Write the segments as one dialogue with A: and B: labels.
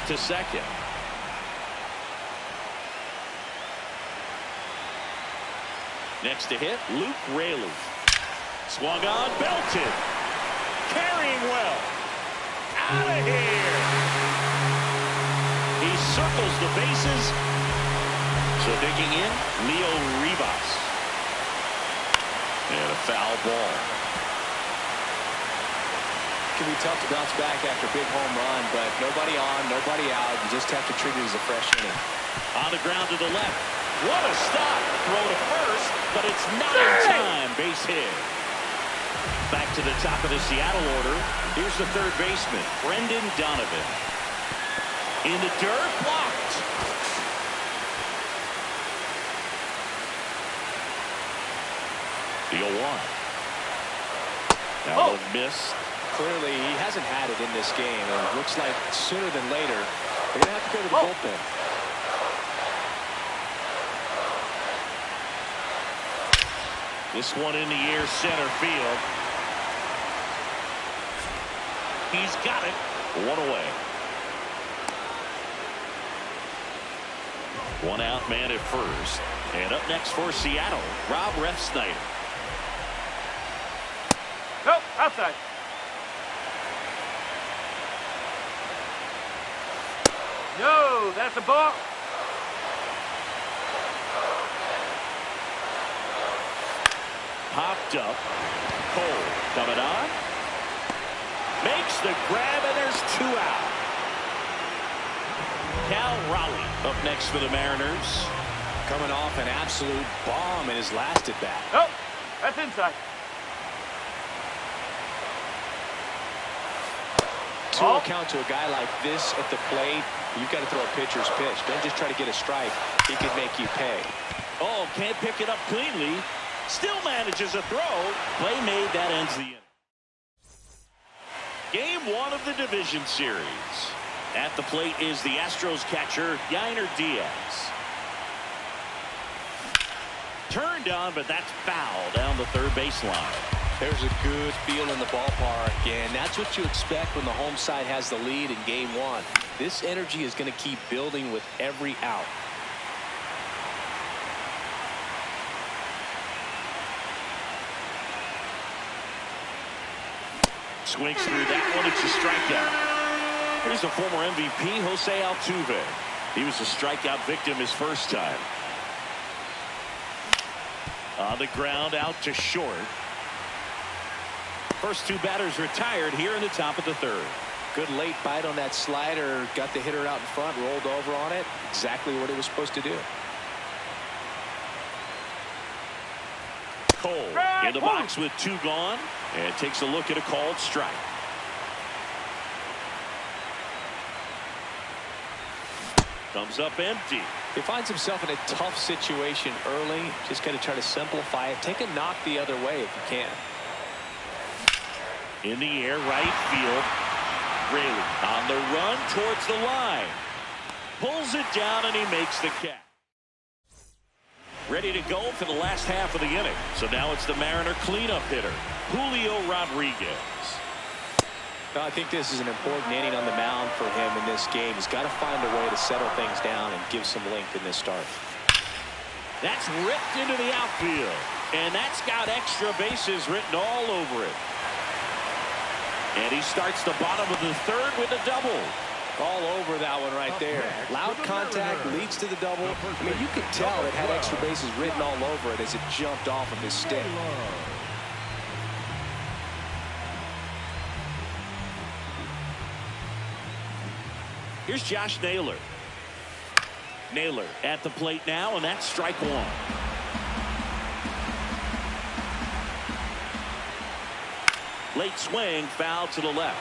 A: to second. Next to hit, Luke Raley. Swung on, belted. Carrying well. Out of here. He circles the bases. So digging in, Leo Rivas. And a foul ball.
B: It can be tough to bounce back after a big home run, but nobody on, nobody out. You just have to treat it as a fresh inning.
A: On the ground to the left. What a stop. Throw to first, but it's not in time. Base hit. Back to the top of the Seattle order. Here's the third baseman, Brendan Donovan. In the dirt, blocked. The 0-1. Now a miss.
B: Clearly, he hasn't had it in this game, and it looks like sooner than later, they're going to have to go to the bullpen.
A: This one in the air, center field. He's got it. One away. One out, man at first. And up next for Seattle, Rob Refsnyder.
C: Nope, outside. No, that's a ball.
A: Popped up. Cole coming on. Makes the grab, and there's 2 out. Cal Raleigh up next for the Mariners.
B: Coming off an absolute bomb in his last at bat.
C: Nope, that's inside.
B: To account to a guy like this at the plate, you've got to throw a pitcher's pitch. Don't just try to get a strike. He can make you pay.
A: Oh, can't pick it up cleanly. Still manages a throw. Play made, that ends the inning. Game 1 of the division series. At the plate is the Astros catcher, Yainer Diaz. Turned on, but that's foul down the third baseline.
B: There's a good feel in the ballpark, and that's what you expect when the home side has the lead in game 1. This energy is going to keep building with every out.
A: Swings through that one. It's a strikeout. Here's the former MVP, Jose Altuve. He was a strikeout victim his first time. On the ground, out to short. First 2 batters retired here in the top of the third.
B: Good late bite on that slider. Got the hitter out in front, rolled over on it. Exactly what he was supposed to do.
A: Cole in the box with 2 gone, and takes a look at a called strike. Comes up empty.
B: He finds himself in a tough situation early. Just got to try to simplify it. Take a knock the other way if you can.
A: In the air, right field. Raley on the run towards the line. Pulls it down, and he makes the catch. Ready to go for the last half of the inning. So now it's the Mariner cleanup hitter, Julio Rodriguez.
B: I think this is an important inning on the mound for him in this game. He's got to find a way to settle things down and give some length in this start.
A: That's ripped into the outfield, and that's got extra bases written all over it. And he starts the bottom of the third with a double.
B: All over that one right there. Loud contact leads to the double. I mean, you could tell it had extra bases written all over it as it jumped off of his stick.
A: Here's Josh Naylor. Naylor at the plate now, and that's strike 1. Late swing, foul to the left.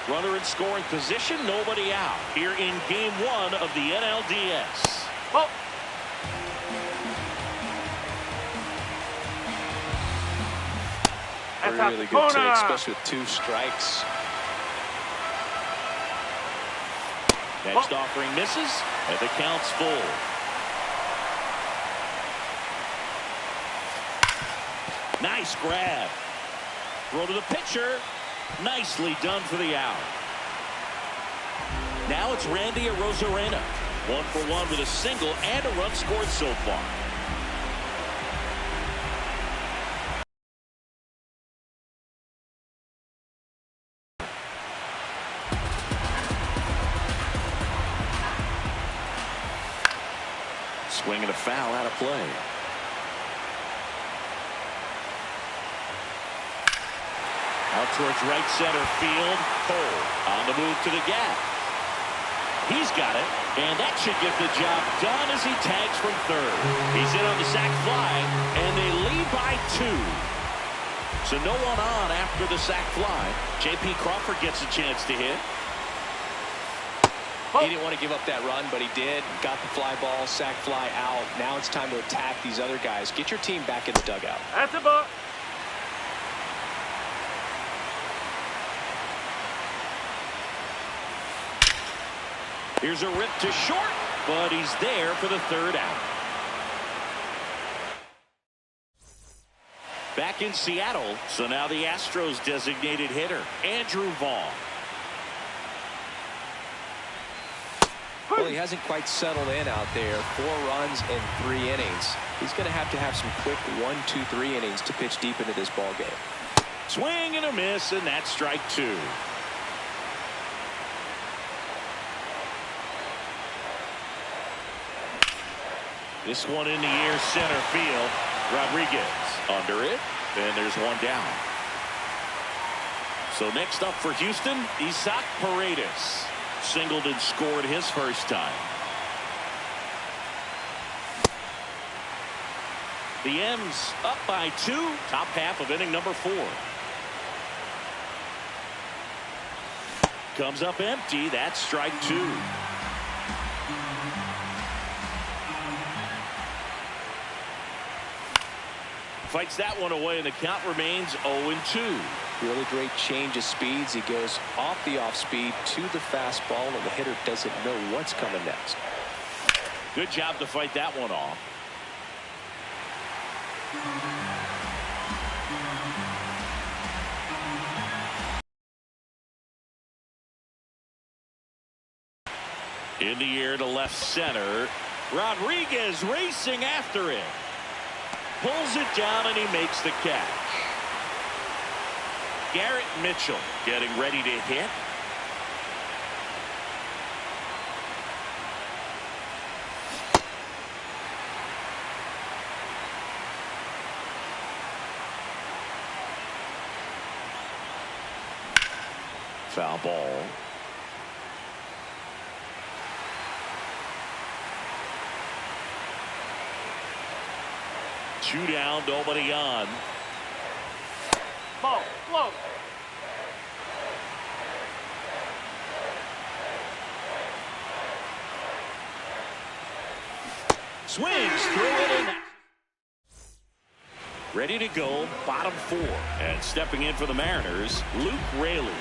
A: Runner in scoring position, nobody out here in game 1 of the NLDS.
C: Oh.
B: Really good take, especially with 2 strikes.
A: Next offering misses, and the count's full. Nice grab. Throw to the pitcher. Nicely done for the out. Now it's Randy Arozarena. 1 for 1 with a single and a run scored so far. Swinging a foul out of play. Out towards right center field. Cole on the move to the gap. He's got it, and that should get the job done as he tags from third. He's in on the sac fly, and they lead by 2. So no one on after the sac fly. J.P. Crawford gets a chance to hit.
B: He didn't want to give up that run, but he did. Got the fly ball, sac fly out. Now it's time to attack these other guys. Get your team back in the dugout.
C: That's a ball.
A: Here's a rip to short, but he's there for the third out. Back in Seattle, so now the Astros designated hitter, Andrew Vaughn.
B: Well, he hasn't quite settled in out there. 4 runs in 3 innings. He's going to have some quick 1, 2, 3 innings to pitch deep into this ball game.
A: Swing and a miss, and that's strike 2. This one in the air, center field. Rodriguez under it, and there's one down. So next up for Houston, Isaac Paredes. Singled and scored his first time. The M's up by 2, top half of inning number 4. Comes up empty, that's strike 2. Fights that one away, and the count remains 0-2.
B: Really great change of speeds. He goes off the off speed to the fastball, and the hitter doesn't know what's coming next.
A: Good job to fight that one off. In the air to left center. Rodriguez racing after it. Pulls it down, and he makes the catch. Garrett Mitchell getting ready to hit. Foul ball. Two down, nobody on.
C: Ball, slow.
A: Swings through it and ready to go, bottom 4. And stepping in for the Mariners, Luke Raley.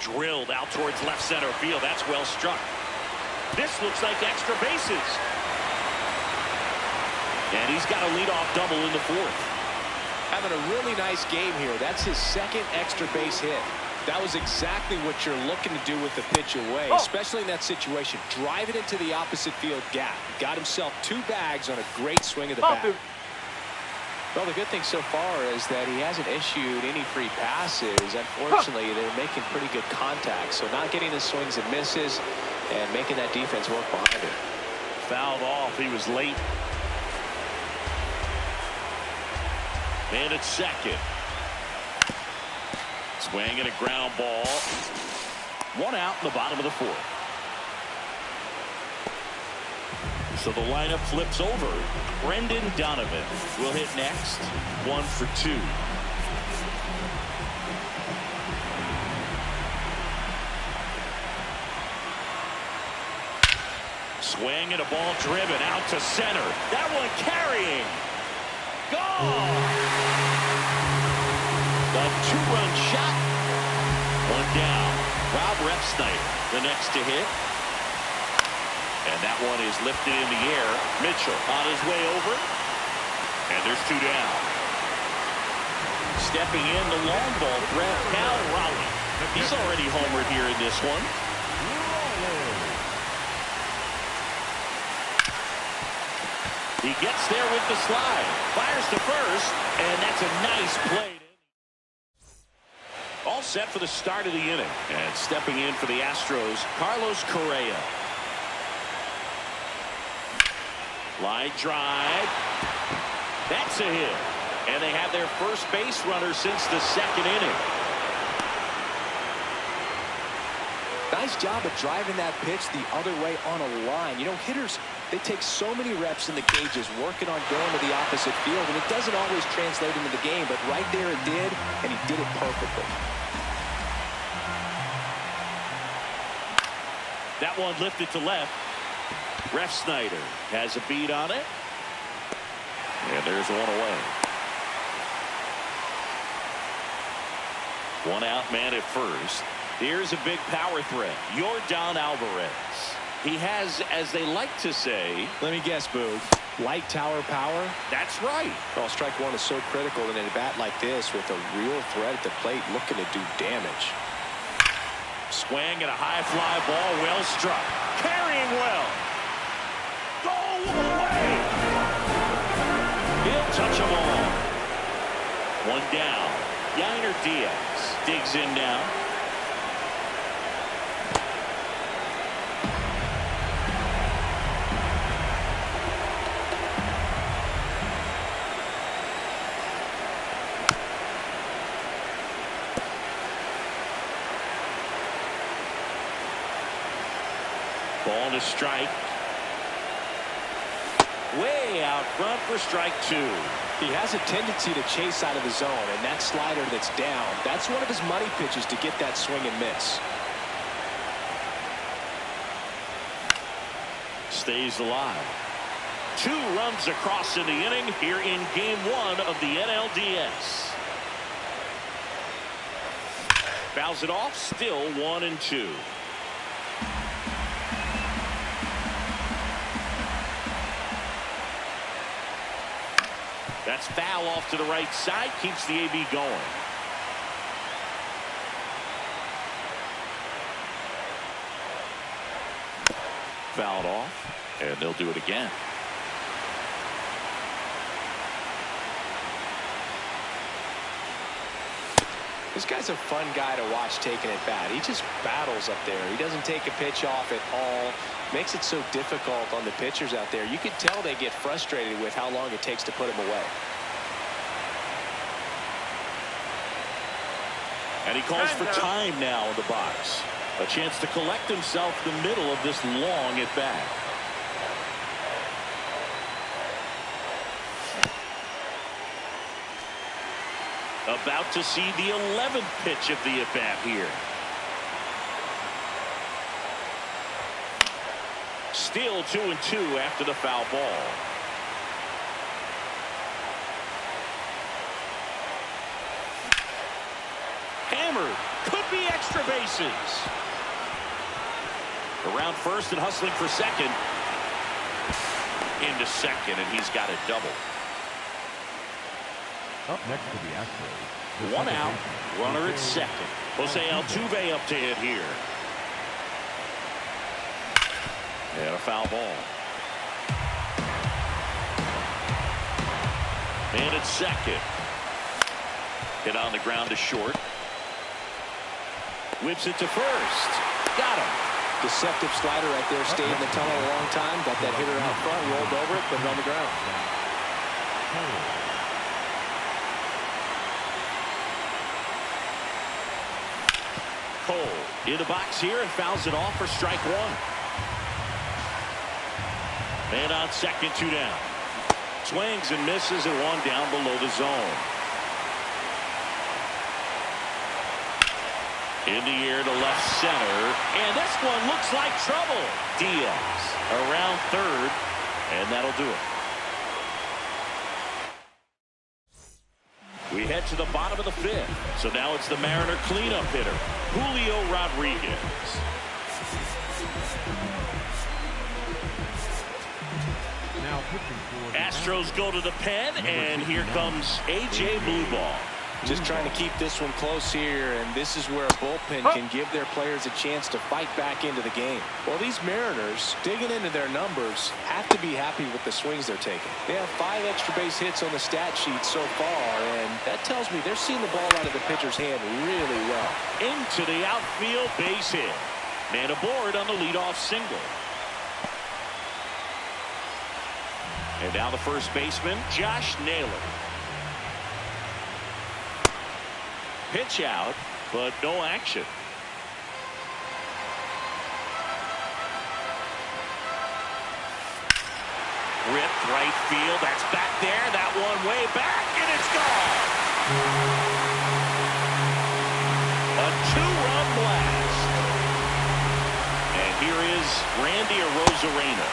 A: Drilled out towards left center field. That's well struck. This looks like extra bases. And he's got a leadoff double in the 4th.
B: Having a really nice game here. That's his 2nd extra base hit. That was exactly what you're looking to do with the pitch away, especially in that situation. Drive it into the opposite field gap. Got himself 2 bags on a great swing of the bat. Well, the good thing so far is that he hasn't issued any free passes. Unfortunately, they're making pretty good contact. So not getting the swings and misses and making that defense work behind him.
A: Fouled off. He was late. Man at second. Swing and a ground ball. 1 out in the bottom of the 4th. So the lineup flips over. Brendan Donovan will hit next. 1 for 2. Swing and a ball driven out to center. That one carrying. Gone. A 2-run shot Refsnyder, the next to hit. And that one is lifted in the air. Mitchell on his way over. And there's 2 down. Stepping in the long ball threat, Cal Raleigh. He's already homered here in this one. He gets there with the slide. Fires to first, and that's a nice play. All set for the start of the inning. And stepping in for the Astros, Carlos Correa. Line drive. That's a hit. And they have their first base runner since the 2nd inning.
B: Nice job of driving that pitch the other way on a line. You know, hitters, they take so many reps in the cages working on going to the opposite field, and it doesn't always translate into the game, but right there it did, and he did it perfectly.
A: That one lifted to left. Refsnyder has a beat on it. And there's one away. 1 out, man at first. Here's a big power threat. Yordan Alvarez. He has, as they like to say...
B: Let me guess, Boog. Light tower power?
A: That's right.
B: Well, strike one is so critical in a bat like this with a real threat at the plate looking to do damage.
A: Swing and a high fly ball, well struck. Carrying well. Go away. He'll touch them all. 1 down. Yainer Diaz digs in now. Ball to strike. Way out front for strike 2.
B: He has a tendency to chase out of the zone, and that slider that's down, that's one of his money pitches to get that swing and miss.
A: Stays alive. 2 runs across in the inning here in game 1 of the NLDS. Fouls it off, still 1-2. That's foul off to the right side. Keeps the AB going. Fouled off. And they'll do it again.
B: This guy's a fun guy to watch taking at bat. He just battles up there. He doesn't take a pitch off at all. Makes it so difficult on the pitchers out there. You can tell they get frustrated with how long it takes to put him away.
A: And he calls for time now in the box. A chance to collect himself in the middle of this long at bat. About to see the 11th pitch of the at-bat here. Still 2-2 after the foul ball. Hammered. Could be extra bases. Around first and hustling for second. Into second, and he's got a double.
D: Up next to the Astros.
A: 1 out. Runner at second. Jose Altuve up to hit here. And a foul ball. And at second. Hit on the ground to short. Whips it to first. Got him.
B: Deceptive slider right there. Stayed in the tunnel a long time. Got that hitter out front. Rolled over it. Put it on the ground.
A: Cole in the box here and fouls it off for strike 1. Man on second, 2 down. Swings and misses and 1 down below the zone. In the air to left center. And this one looks like trouble. Diaz around third. And that'll do it. We head to the bottom of the fifth. So now it's the Mariner cleanup hitter, Julio Rodriguez.
D: Now pitching for the
A: Astros go to the pen, and here comes A.J. Blueball.
B: Just trying to keep this one close here, and this is where a bullpen can give their players a chance to fight back into the game. Well, these Mariners, digging into their numbers, have to be happy with the swings they're taking. They have 5 extra base hits on the stat sheet so far, and that tells me they're seeing the ball out of the pitcher's hand really well.
A: Into the outfield, base hit. Man aboard on the leadoff single. And now the first baseman, Josh Naylor. Pitch out, but no action. Ripped right field. That's back there. That one way back, and it's gone. A 2-run blast. And here is Randy Arozarena.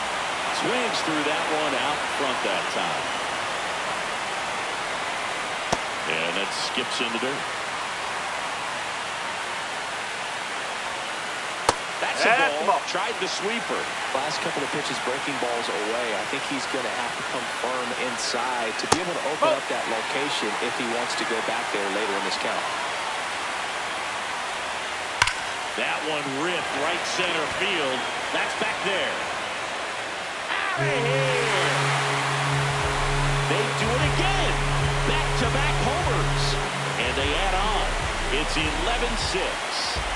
A: Swings through that one out front that time. And that skips in the dirt. That's a ball. Tried the sweeper.
B: Last couple of pitches breaking balls away. I think he's going to have to come firm inside to be able to open up that location if he wants to go back there later in this count.
A: That one ripped right center field. That's back there. Out of here. They do it again. Back-to-back homers. And they add on. It's 11-6.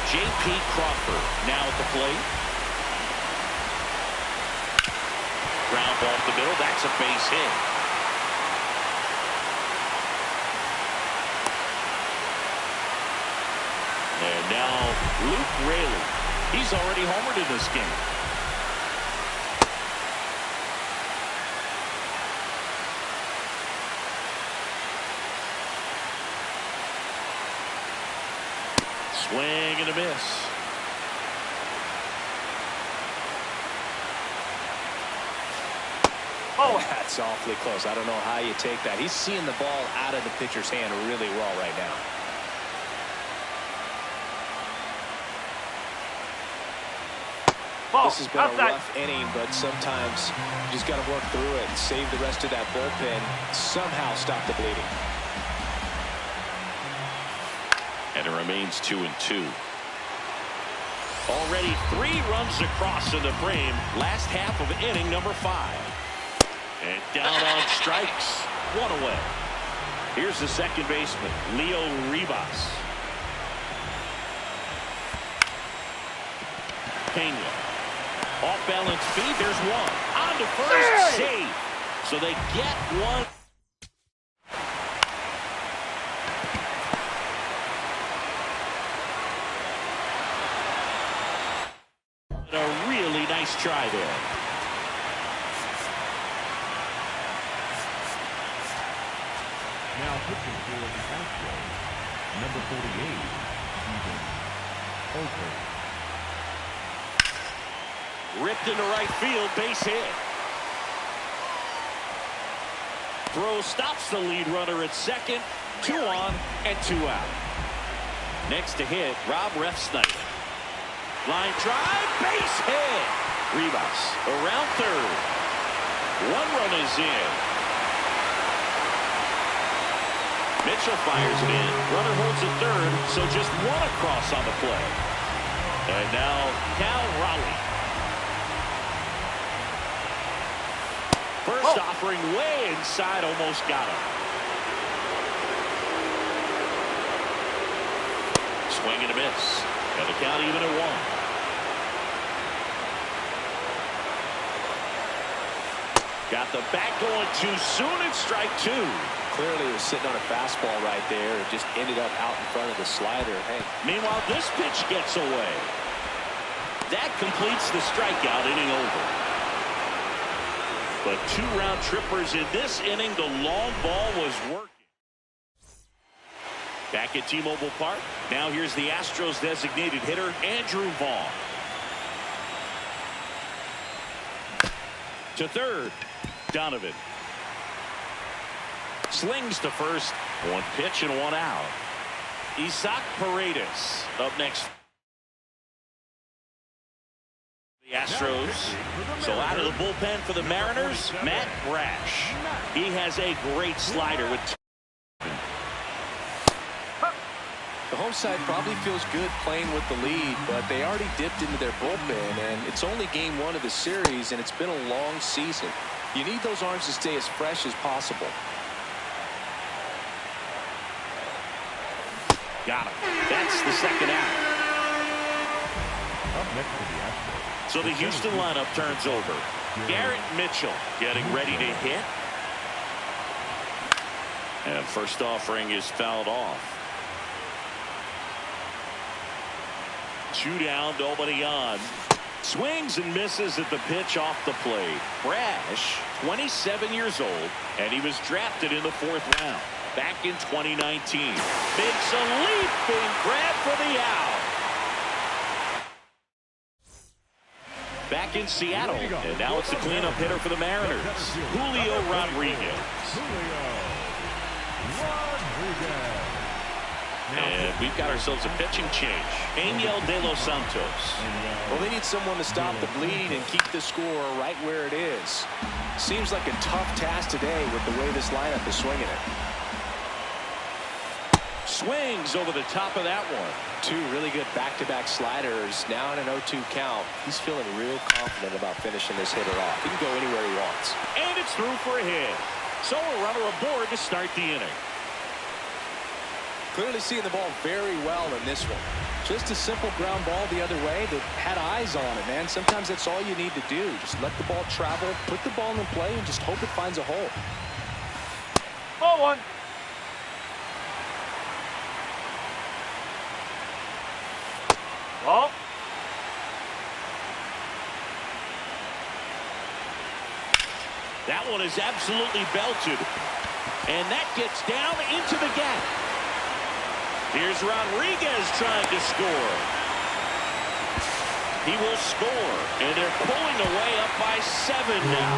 A: J.P. Crawford now at the plate. Ground ball up the middle. That's a base hit. And now Luke Raley. He's already homered in this game. Swing and a miss.
B: Oh, that's awfully close. I don't know how you take that. He's seeing the ball out of the pitcher's hand really well right now. This has been a rough inning, but sometimes you just got to work through it and save the rest of that bullpen. Somehow stop the bleeding.
A: And it remains 2-2. Already 3 runs across in the frame. Last half of inning number 5. And down on strikes. 1 away. Here's the second baseman, Leo Rivas. Pena. Off balance feed. There's one. On to first. Save. So they get one. A really nice try there.
D: Now pitching for the Astros, number 48, Stephen Oakland.
A: Ripped into right field, base hit. Throw stops the lead runner at second. 2 on and 2 out. Next to hit, Rob Refsnyder. Line drive, base hit. Rivas around third. 1 run is in. Mitchell fires it in. Runner holds at third, so just 1 across on the play. And now Cal Raleigh. First offering way inside, almost got him. Swing and a miss. And the count even at 1. Got the bat going too soon and strike 2.
B: Clearly he was sitting on a fastball right there and just ended up out in front of the slider. Hey.
A: Meanwhile, this pitch gets away. That completes the strikeout, inning over. But 2 round trippers in this inning. The long ball was working. Back at T-Mobile Park. Now here's the Astros designated hitter, Andrew Vaughn. To third, Donovan. Slings to first. One pitch and one out. Isaac Paredes up next. The Astros. So out of the bullpen for the Mariners, Matt Brash. He has a great slider with.
B: The home side probably feels good playing with the lead, but they already dipped into their bullpen, and it's only game 1 of the series, and it's been a long season. You need those arms to stay as fresh as possible.
A: Got him. That's the second out.
D: Up next for the Astros.
A: So the Houston lineup turns over. Garrett Mitchell getting ready to hit. And first offering is fouled off. 2 down, nobody on. Swings and misses at the pitch off the plate. Brash, 27 years old, and he was drafted in the 4th round back in 2019. Makes a leap, being grabbed for the out. Back in Seattle, and now it's the cleanup hitter for the Mariners, Julio Rodriguez. And we've got ourselves a pitching change. Angel De Los Santos.
B: Well, they need someone to stop the bleed and keep the score right where it is. Seems like a tough task today with the way this lineup is swinging it.
A: Swings over the top of that one.
B: 2 really good back-to-back sliders. Now in an 0-2 count. He's feeling real confident about finishing this hitter off. He can go anywhere he wants.
A: And it's through for a hit. So a runner aboard to start the inning.
B: Clearly seeing the ball very well in this one. Just a simple ground ball the other way that had eyes on it, man. Sometimes that's all you need to do. Just let the ball travel, put the ball in play, and just hope it finds a hole.
C: Ball 1. Ball.
A: That one is absolutely belted. And that gets down into the gap. Here's Rodriguez trying to score. He will score, and they're pulling away up by 7 now.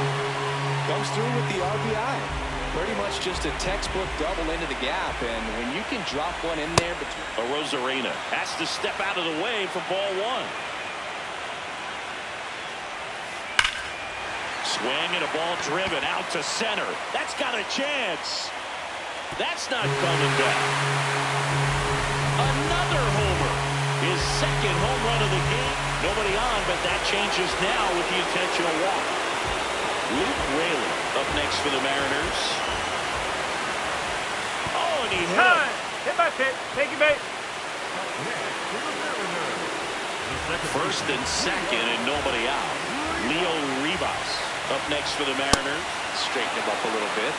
B: Comes through with the RBI. Pretty much just a textbook double into the gap, and when you can drop one in there between.
A: Arozarena has to step out of the way for ball 1. Swing and a ball driven out to center. That's got a chance. That's not coming back. Another homer. His 2nd home run of the game. Nobody on, but that changes now with the intentional walk. Luke Raley up next for the Mariners. Oh, and he hit him.
C: Hit by pitch. Take your bait.
A: First and 2nd and nobody out. Leo Rivas up next for the Mariners.
B: Straighten him up a little bit.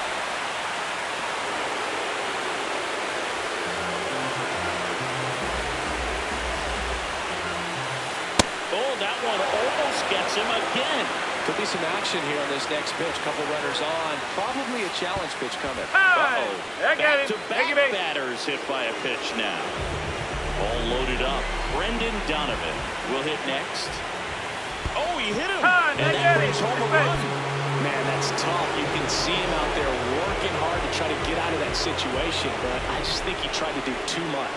A: Oh, that one almost gets him again.
B: Could be some action here on this next pitch. Couple runners on. Probably a challenge pitch coming.
C: Uh-oh.
A: Back-to-back batters hit by a pitch now. All loaded up. Brendan Donovan will hit next. Oh, he hit him. And that brings home a run.
B: Man, that's tough. You can see him out there working hard to try to get out of that situation, but I just think he tried to do too much.